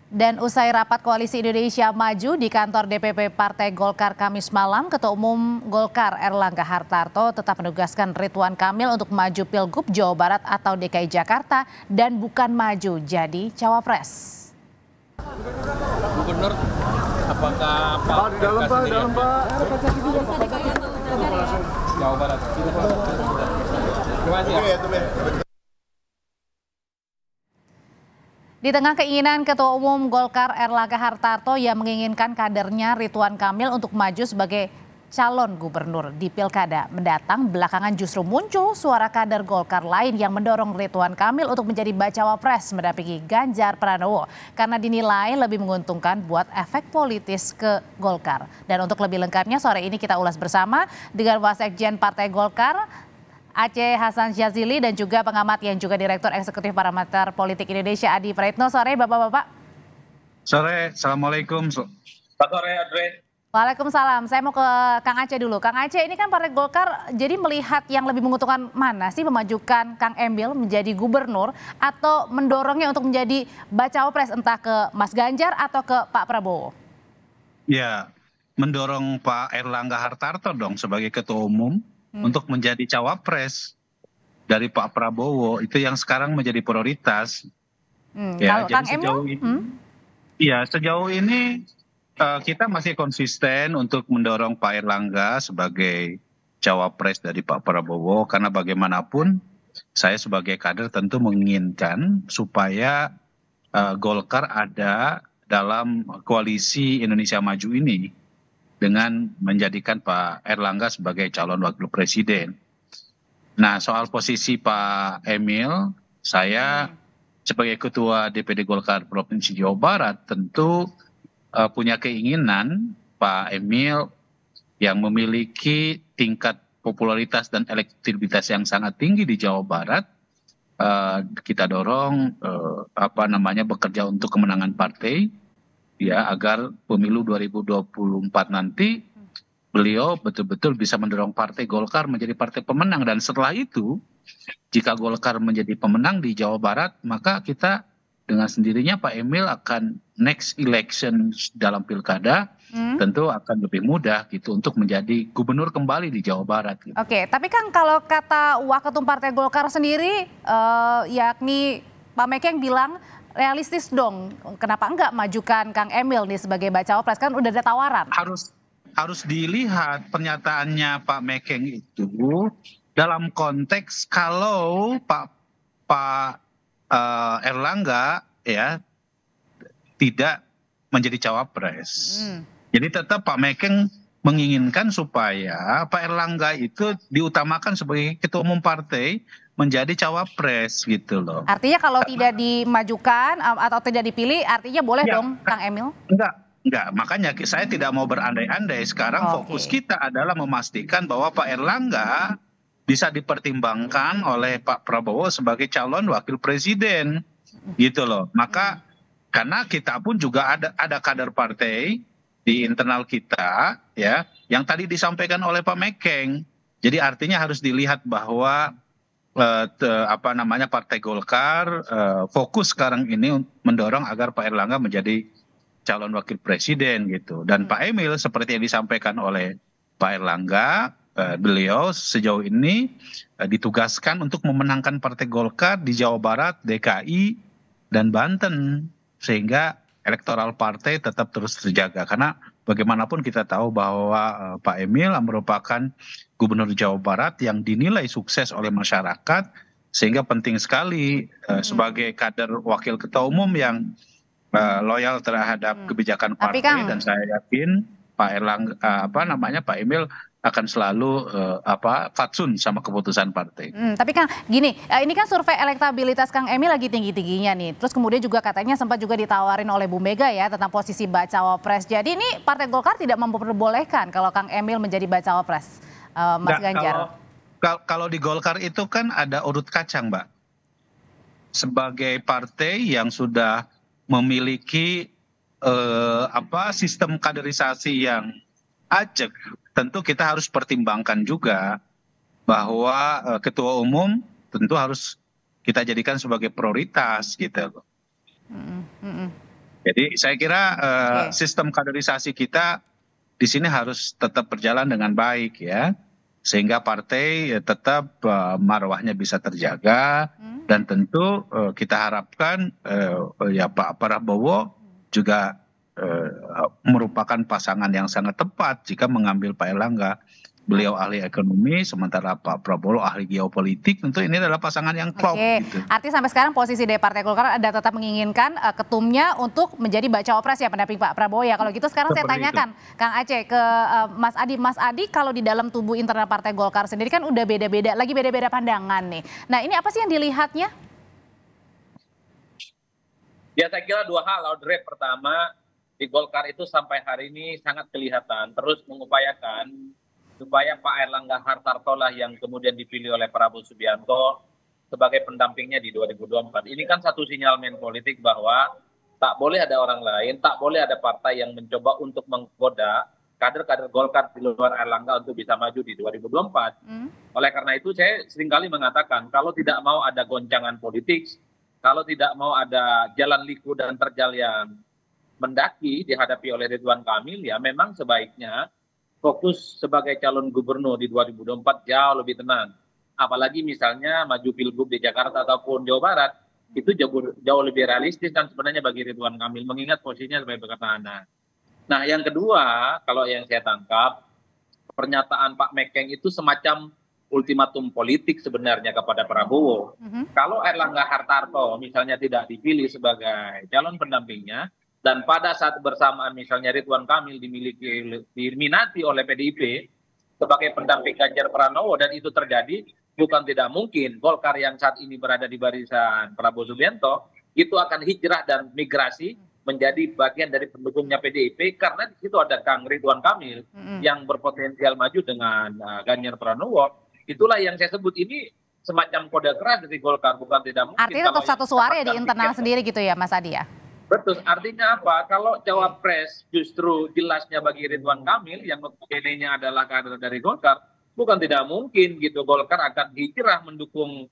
Dan usai rapat Koalisi Indonesia Maju di kantor DPP Partai Golkar Kamis malam, Ketua Umum Golkar Erlangga Hartarto tetap menugaskan Ridwan Kamil untuk maju Pilgub Jawa Barat atau DKI Jakarta dan bukan maju jadi cawapres. Gubernur, apakah Pak di dalam Pak, di dalam Pak. Jawa Barat? Terima kasih ya. Di tengah keinginan Ketua Umum Golkar Erlangga Hartarto yang menginginkan kadernya Ridwan Kamil untuk maju sebagai calon gubernur di Pilkada mendatang, belakangan justru muncul suara kader Golkar lain yang mendorong Ridwan Kamil untuk menjadi bacawa pres mendampingi Ganjar Pranowo karena dinilai lebih menguntungkan buat efek politis ke Golkar. Dan untuk lebih lengkapnya sore ini kita ulas bersama dengan Wasekjen Partai Golkar Aceh Hasan Syazili dan juga pengamat yang juga Direktur Eksekutif Parameter Politik Indonesia Adi Praitno. Sore Bapak-Bapak. Sore, Assalamualaikum. Pak sore, Andre. Waalaikumsalam. Saya mau ke Kang Aceh dulu. Kang Aceh, ini kan Partai Golkar jadi melihat yang lebih menguntungkan mana sih, memajukan Kang Emil menjadi gubernur atau mendorongnya untuk menjadi bacawa pres entah ke Mas Ganjar atau ke Pak Prabowo? Ya, mendorong Pak Erlangga Hartarto dong sebagai ketua umum untuk menjadi cawapres dari Pak Prabowo, itu yang sekarang menjadi prioritas. Ya, Kalau jadi Kang sejauh Emil? ini, ya sejauh ini kita masih konsisten untuk mendorong Pak Erlangga sebagai cawapres dari Pak Prabowo, karena bagaimanapun saya sebagai kader tentu menginginkan supaya Golkar ada dalam koalisi Indonesia Maju ini dengan menjadikan Pak Erlangga sebagai calon wakil presiden. Nah, soal posisi Pak Emil, saya sebagai ketua DPD Golkar Provinsi Jawa Barat tentu punya keinginan Pak Emil yang memiliki tingkat popularitas dan elektabilitas yang sangat tinggi di Jawa Barat, kita dorong bekerja untuk kemenangan partai, ya, agar pemilu 2024 nanti beliau betul-betul bisa mendorong Partai Golkar menjadi partai pemenang. Dan setelah itu, jika Golkar menjadi pemenang di Jawa Barat, maka kita dengan sendirinya Pak Emil akan next election dalam pilkada tentu akan lebih mudah gitu untuk menjadi gubernur kembali di Jawa Barat. Gitu. Oke, tapi kan kalau kata Waketum Partai Golkar sendiri, yakni Pak Mekeng bilang realistis dong, kenapa enggak majukan Kang Emil nih sebagai bacawa pres, kan udah ada tawaran. Harus dilihat pernyataannya Pak Mekeng itu dalam konteks kalau Pak Erlangga ya tidak menjadi cawapres. Jadi tetap Pak Mekeng menginginkan supaya Pak Erlangga itu diutamakan sebagai ketua umum partai menjadi cawapres gitu loh. Artinya kalau tidak dimajukan atau tidak dipilih, artinya boleh dong Kang Emil? Enggak, makanya saya tidak mau berandai-andai. Sekarang fokus kita adalah memastikan bahwa Pak Erlangga bisa dipertimbangkan oleh Pak Prabowo sebagai calon wakil presiden gitu loh. Maka karena kita pun juga ada kader partai di internal kita ya yang tadi disampaikan oleh Pak Mekeng. Jadi artinya harus dilihat bahwa Partai Golkar fokus sekarang ini mendorong agar Pak Erlangga menjadi calon wakil presiden gitu. Dan Pak Emil seperti yang disampaikan oleh Pak Erlangga, beliau sejauh ini ditugaskan untuk memenangkan Partai Golkar di Jawa Barat, DKI, dan Banten, sehingga elektoral partai tetap terus terjaga. Karena bagaimanapun kita tahu bahwa Pak Emil merupakan gubernur Jawa Barat yang dinilai sukses oleh masyarakat, sehingga penting sekali sebagai kader wakil ketua umum yang loyal terhadap kebijakan partai. Dan saya yakin Pak Erlangga Pak Emil akan selalu fatsun sama keputusan partai. Tapi Kang, gini, ini kan survei elektabilitas Kang Emil lagi tinggi-tingginya nih. Terus kemudian juga katanya sempat juga ditawarin oleh Bu Mega ya tentang posisi bacawa pres. Jadi ini Partai Golkar tidak memperbolehkan kalau Kang Emil menjadi bacawa pres, Mas Ganjar. Kalau di Golkar itu kan ada urut kacang, Mbak. Sebagai partai yang sudah memiliki sistem kaderisasi yang ajak, tentu kita harus pertimbangkan juga bahwa ketua umum tentu harus kita jadikan sebagai prioritas gitu. Jadi saya kira sistem kaderisasi kita di sini harus tetap berjalan dengan baik ya, sehingga partai tetap marwahnya bisa terjaga dan tentu kita harapkan ya Pak Prabowo juga merupakan pasangan yang sangat tepat jika mengambil Pak Erlangga. Beliau ahli ekonomi, sementara Pak Prabowo ahli geopolitik. Tentu ini adalah pasangan yang klop. Gitu. Artinya sampai sekarang posisi dari Partai Golkar ada tetap menginginkan ketumnya untuk menjadi bacawa pres ya, pendamping Pak Prabowo ya. Kalau gitu sekarang saya tanyakan Kang Aceh ke Mas Adi. Mas Adi, kalau di dalam tubuh internal Partai Golkar sendiri kan udah beda-beda, lagi beda-beda pandangan nih. Nah ini apa sih yang dilihatnya? Ya saya kira dua hal, Audrey. Pertama, di Golkar itu sampai hari ini sangat kelihatan terus mengupayakan supaya Pak Erlangga Hartarto lah yang kemudian dipilih oleh Prabowo Subianto sebagai pendampingnya di 2024. Ini kan satu sinyalmen politik bahwa tak boleh ada orang lain, tak boleh ada partai yang mencoba untuk menggoda kader-kader Golkar di luar Erlangga untuk bisa maju di 2024. Oleh karena itu saya seringkali mengatakan kalau tidak mau ada goncangan politik, kalau tidak mau ada jalan liku dan terjal yang mendaki dihadapi oleh Ridwan Kamil, ya memang sebaiknya fokus sebagai calon gubernur di 2024 jauh lebih tenang. Apalagi misalnya maju pilgub di Jakarta ataupun Jawa Barat, itu jauh lebih realistis dan sebenarnya bagi Ridwan Kamil, mengingat posisinya sebagai petahana. Nah yang kedua, kalau yang saya tangkap, pernyataan Pak Mekeng itu semacam ultimatum politik sebenarnya kepada Prabowo. Kalau Erlangga Hartarto misalnya tidak dipilih sebagai calon pendampingnya, dan pada saat bersamaan misalnya Ridwan Kamil diminati oleh PDIP sebagai pendamping Ganjar Pranowo dan itu terjadi, bukan tidak mungkin Golkar yang saat ini berada di barisan Prabowo Subianto itu akan hijrah dan migrasi menjadi bagian dari pendukungnya PDIP karena di situ ada Kang Ridwan Kamil yang berpotensial maju dengan Ganjar Pranowo. Itulah yang saya sebut ini semacam kode keras dari Golkar, bukan tidak mungkin. Artinya tetap satu suara ya di internal sendiri gitu ya Mas Adi ya? Betul, artinya apa? Kalau cawapres justru jelasnya bagi Ridwan Kamil yang notabene-nya adalah kader dari Golkar, bukan tidak mungkin gitu Golkar akan hijrah mendukung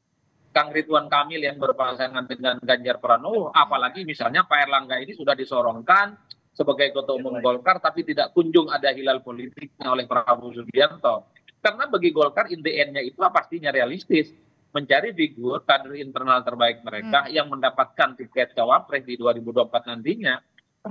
Kang Ridwan Kamil yang berpasangan dengan Ganjar Pranowo. Apalagi misalnya Pak Erlangga ini sudah disorongkan sebagai ketua umum Golkar, tapi tidak kunjung ada hilal politiknya oleh Prabowo Subianto. Karena bagi Golkar in the end-nya itu pastinya realistis. Mencari figur kader internal terbaik mereka yang mendapatkan tiket cawapres di 2024 nantinya.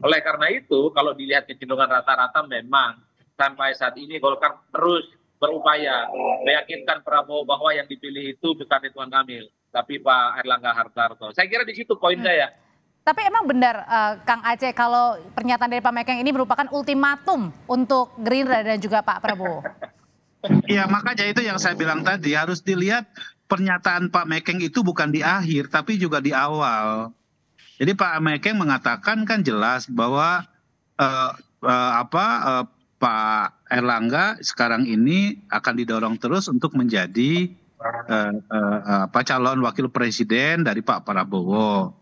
Oleh karena itu, kalau dilihat kecenderungan rata-rata memang sampai saat ini Golkar terus berupaya meyakinkan Prabowo bahwa yang dipilih itu bukan Ridwan Kamil, tapi Pak Erlangga Hartarto. Saya kira di situ poin saya. Tapi emang benar Kang Aceh kalau pernyataan dari Pak Mekeng ini merupakan ultimatum untuk Gerindra dan juga Pak Prabowo? Ya makanya itu yang saya bilang tadi, harus dilihat pernyataan Pak Mekeng itu bukan di akhir tapi juga di awal. Jadi Pak Mekeng mengatakan kan jelas bahwa Pak Erlangga sekarang ini akan didorong terus untuk menjadi calon wakil presiden dari Pak Prabowo.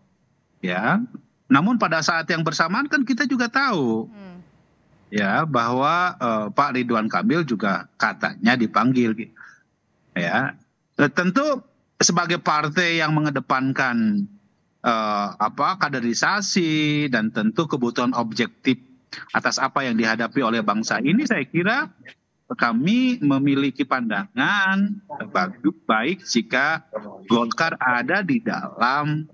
Ya. Namun pada saat yang bersamaan kan kita juga tahu ya bahwa Pak Ridwan Kamil juga katanya dipanggil. Ya. Tentu sebagai partai yang mengedepankan kaderisasi dan tentu kebutuhan objektif atas apa yang dihadapi oleh bangsa ini, saya kira kami memiliki pandangan baik jika Golkar ada di dalam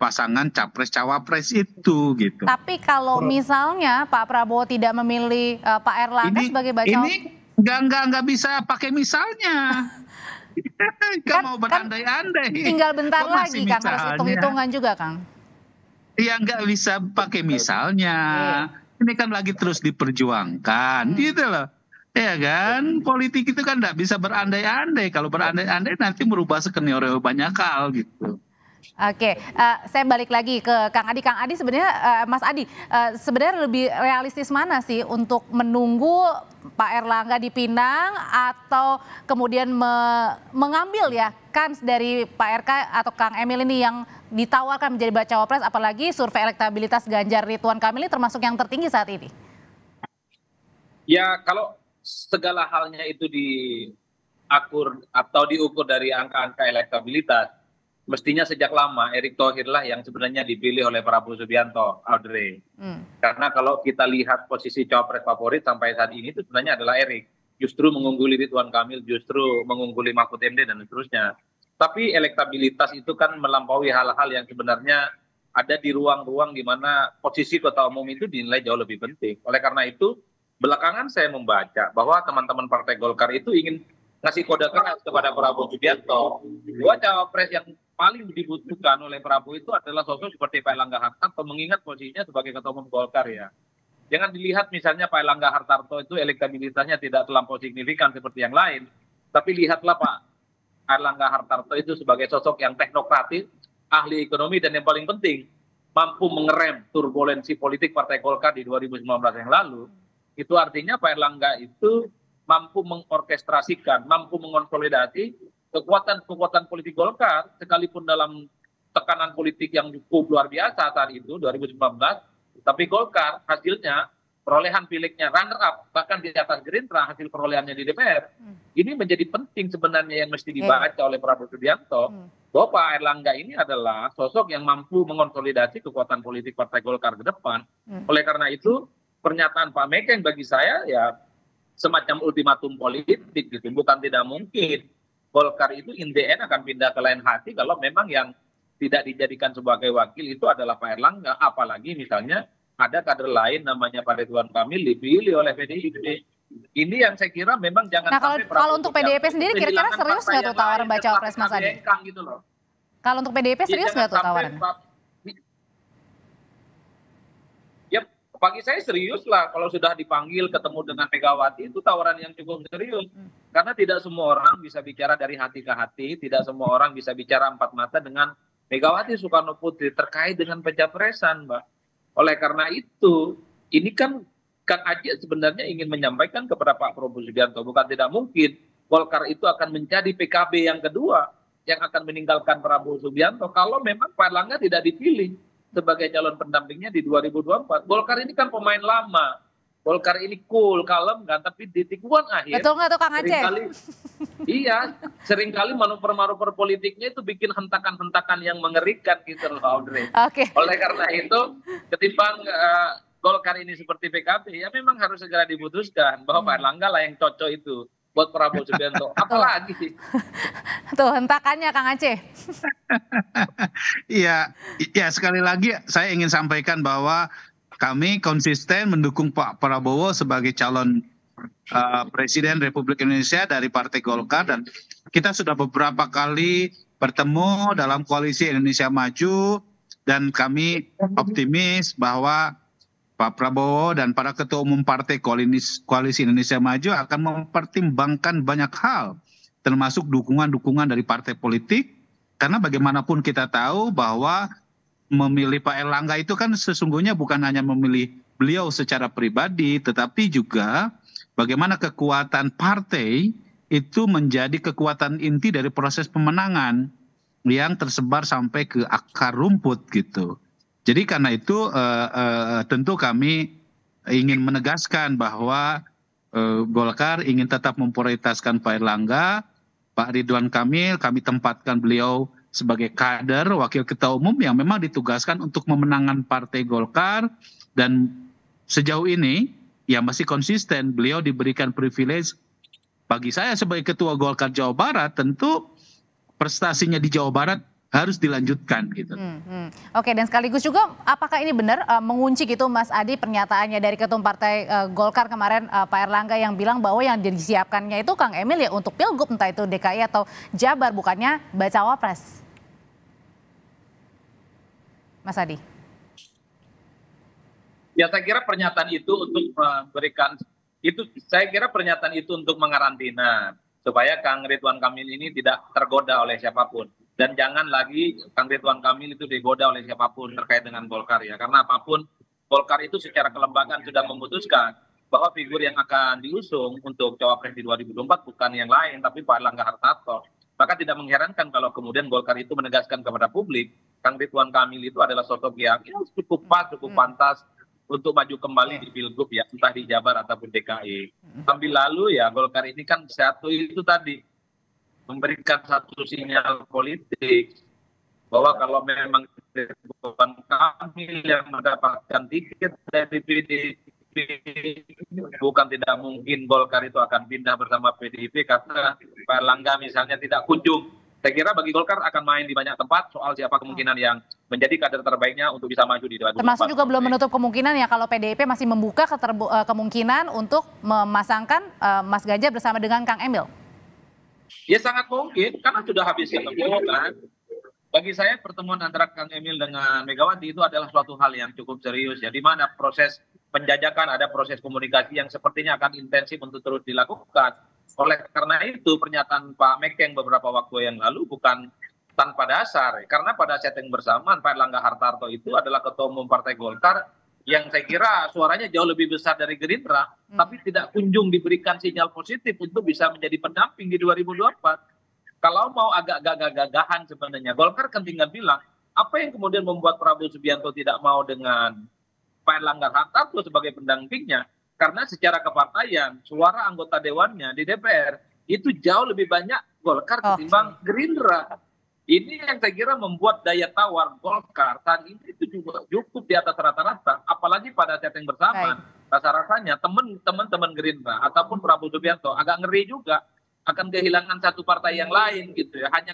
pasangan capres-cawapres itu gitu. Tapi kalau misalnya Pak Prabowo tidak memilih Pak Erlangga sebagai bacawa, ini nggak bisa pakai misalnya. Kan mau berandai-andai. Tinggal bentar lagi Kang, harus hitung-hitungan juga Kang. Iya nggak bisa pakai misalnya. Ini kan lagi terus diperjuangkan gitu loh. Ya kan, politik itu kan nggak bisa berandai-andai. Kalau berandai-andai nanti merubah skenario banyak hal gitu. Oke, saya balik lagi ke Kang Adi. Kang Adi sebenarnya, Mas Adi, sebenarnya lebih realistis mana sih untuk menunggu Pak Erlangga dipinang atau kemudian mengambil ya kans dari Pak RK atau Kang Emil ini yang ditawarkan menjadi bacawa pres, apalagi survei elektabilitas Ganjar Ridwan Kamil ini termasuk yang tertinggi saat ini? Ya kalau segala halnya itu diukur dari angka-angka elektabilitas, mestinya sejak lama Erick Thohir lah yang sebenarnya dipilih oleh Prabowo Subianto, Audrey. Karena kalau kita lihat posisi cawapres favorit sampai saat ini itu sebenarnya adalah Erick. Justru mengungguli Ridwan Kamil, justru mengungguli Mahfud MD dan seterusnya. Tapi elektabilitas itu kan melampaui hal-hal yang sebenarnya ada di ruang-ruang di mana posisi ketua umum itu dinilai jauh lebih penting. Oleh karena itu, belakangan saya membaca bahwa teman-teman Partai Golkar itu ingin ngasih kode keras kepada Prabowo Subianto. Dua cawapres yang paling dibutuhkan oleh Prabowo itu adalah sosok seperti Pak Erlangga Hartarto, mengingat posisinya sebagai ketua umum Golkar ya. Jangan dilihat misalnya Pak Erlangga Hartarto itu elektabilitasnya tidak terlampau signifikan seperti yang lain, tapi lihatlah Pak Erlangga Hartarto itu sebagai sosok yang teknokratis, ahli ekonomi, dan yang paling penting mampu mengerem turbulensi politik Partai Golkar di 2019 yang lalu. Itu artinya Pak Erlangga itu mampu mengorkestrasikan, mampu mengonsolidasi kekuatan politik Golkar, sekalipun dalam tekanan politik yang cukup luar biasa saat itu 2019, tapi Golkar hasilnya perolehan pileknya runner up, bahkan di atas Gerindra hasil perolehannya di DPR. Ini menjadi penting sebenarnya yang mesti dibaca oleh Prabowo Subianto, bahwa Pak Erlangga ini adalah sosok yang mampu mengonsolidasi kekuatan politik Partai Golkar ke depan. Oleh karena itu pernyataan Pak Mekeng bagi saya ya semacam ultimatum politik gitu, bukan tidak mungkin Golkar itu in the end akan pindah ke lain hati kalau memang yang tidak dijadikan sebagai wakil itu adalah Pak Erlangga, apalagi misalnya ada kader lain namanya Pak Ridwan Kamil dipilih oleh PDIP. Ini yang saya kira memang jangan sampai kalau untuk PDIP sendiri kira-kira serius nggak tuh tawaran baca pres Mas Adi? Gitu loh. Kalau untuk PDIP serius nggak tuh tawaran? Bagi saya serius lah kalau sudah dipanggil ketemu dengan Megawati, itu tawaran yang cukup serius. Karena tidak semua orang bisa bicara dari hati ke hati, tidak semua orang bisa bicara empat mata dengan Megawati Soekarno Putri terkait dengan pencapresan, Mbak. Oleh karena itu, ini kan Kang Aceh sebenarnya ingin menyampaikan kepada Pak Prabowo Subianto, bukan tidak mungkin Golkar itu akan menjadi PKB yang kedua yang akan meninggalkan Prabowo Subianto kalau memang Pak Erlangga tidak dipilih sebagai calon pendampingnya di 2024. Golkar ini kan pemain lama. Golkar ini cool, kalem kan, tapi di tikungan akhir. Betul nggak tuh Kang Aceh? Iya, seringkali manuver-manuver politiknya itu bikin hentakan-hentakan yang mengerikan gitu loh, Audrey. Oleh karena itu, ketimbang Golkar ini seperti PKB, ya memang harus segera diputuskan bahwa Pak Erlangga lah yang cocok itu buat Prabowo Subianto. Apalagi sih? Tuh hentakannya Kang Aceh. Iya, sekali lagi saya ingin sampaikan bahwa kami konsisten mendukung Pak Prabowo sebagai calon Presiden Republik Indonesia dari Partai Golkar, dan kita sudah beberapa kali bertemu dalam koalisi Indonesia Maju, dan kami optimis bahwa Pak Prabowo dan para ketua umum partai koalisi Indonesia Maju akan mempertimbangkan banyak hal, termasuk dukungan-dukungan dari partai politik, karena bagaimanapun kita tahu bahwa memilih Pak Erlangga itu kan sesungguhnya bukan hanya memilih beliau secara pribadi, tetapi juga bagaimana kekuatan partai itu menjadi kekuatan inti dari proses pemenangan yang tersebar sampai ke akar rumput gitu. Jadi karena itu tentu kami ingin menegaskan bahwa Golkar ingin tetap memprioritaskan Pak Erlangga, Pak Ridwan Kamil, kami tempatkan beliau sebagai kader wakil ketua umum yang memang ditugaskan untuk memenangkan Partai Golkar, dan sejauh ini ya masih konsisten beliau diberikan privilege. Bagi saya sebagai ketua Golkar Jawa Barat, tentu prestasinya di Jawa Barat harus dilanjutkan gitu. Oke, dan sekaligus juga apakah ini benar mengunci gitu Mas Adi pernyataannya dari Ketum Partai Golkar kemarin Pak Erlangga yang bilang bahwa yang disiapkannya itu Kang Emil ya untuk Pilgub, entah itu DKI atau Jabar, bukannya bacawa pres. Mas Adi. Ya saya kira pernyataan itu untuk memberikan, saya kira pernyataan itu untuk mengarantina supaya Kang Ridwan Kamil ini tidak tergoda oleh siapapun. Dan jangan lagi Kang Ridwan Kamil itu digoda oleh siapapun terkait dengan Golkar ya. Karena apapun, Golkar itu secara kelembagaan sudah memutuskan bahwa figur yang akan diusung untuk cawapres di 2024 bukan yang lain, tapi Pak Erlangga Hartarto. Maka tidak mengherankan kalau kemudian Golkar itu menegaskan kepada publik, Kang Ridwan Kamil itu adalah sosok yang cukup pas, cukup pantas untuk maju kembali di Pilgub ya, entah di Jabar ataupun DKI. Sambil lalu ya Golkar ini kan satu itu tadi, memberikan satu sinyal politik bahwa kalau memang Ridwan Kamil yang mendapatkan tiket dari PDIP, bukan tidak mungkin Golkar itu akan pindah bersama PDIP karena Pak Erlangga misalnya tidak kunjung. Saya kira bagi Golkar akan main di banyak tempat soal siapa kemungkinan yang menjadi kader terbaiknya untuk bisa maju di 2024. Termasuk juga belum menutup kemungkinan ya kalau PDIP masih membuka kemungkinan untuk memasangkan Mas Ganjar bersama dengan Kang Emil. Ya sangat mungkin karena sudah habis ketemu kan. Bagi saya pertemuan antara Kang Emil dengan Megawati itu adalah suatu hal yang cukup serius ya, di mana proses penjajakan, ada proses komunikasi yang sepertinya akan intensif untuk terus dilakukan. Oleh karena itu pernyataan Pak Mekeng beberapa waktu yang lalu bukan tanpa dasar, karena pada setting bersamaan Pak Erlangga Hartarto itu adalah ketua umum Partai Golkar yang saya kira suaranya jauh lebih besar dari Gerindra, tapi tidak kunjung diberikan sinyal positif untuk bisa menjadi pendamping di 2024. Kalau mau agak gagah-gagahan sebenarnya, Golkar kan tinggal bilang, apa yang kemudian membuat Prabowo Subianto tidak mau dengan Pak Erlangga Hartarto sebagai pendampingnya? Karena secara kepartaian, suara anggota dewannya di DPR itu jauh lebih banyak Golkar ketimbang Gerindra. Ini yang saya kira membuat daya tawar Golkar saat ini itu juga cukup di atas rata-rata, apalagi pada setting bersamaan. Rasa-rasanya teman-teman Gerindra ataupun Prabowo Subianto agak ngeri juga akan kehilangan satu partai yang lain gitu ya, hanya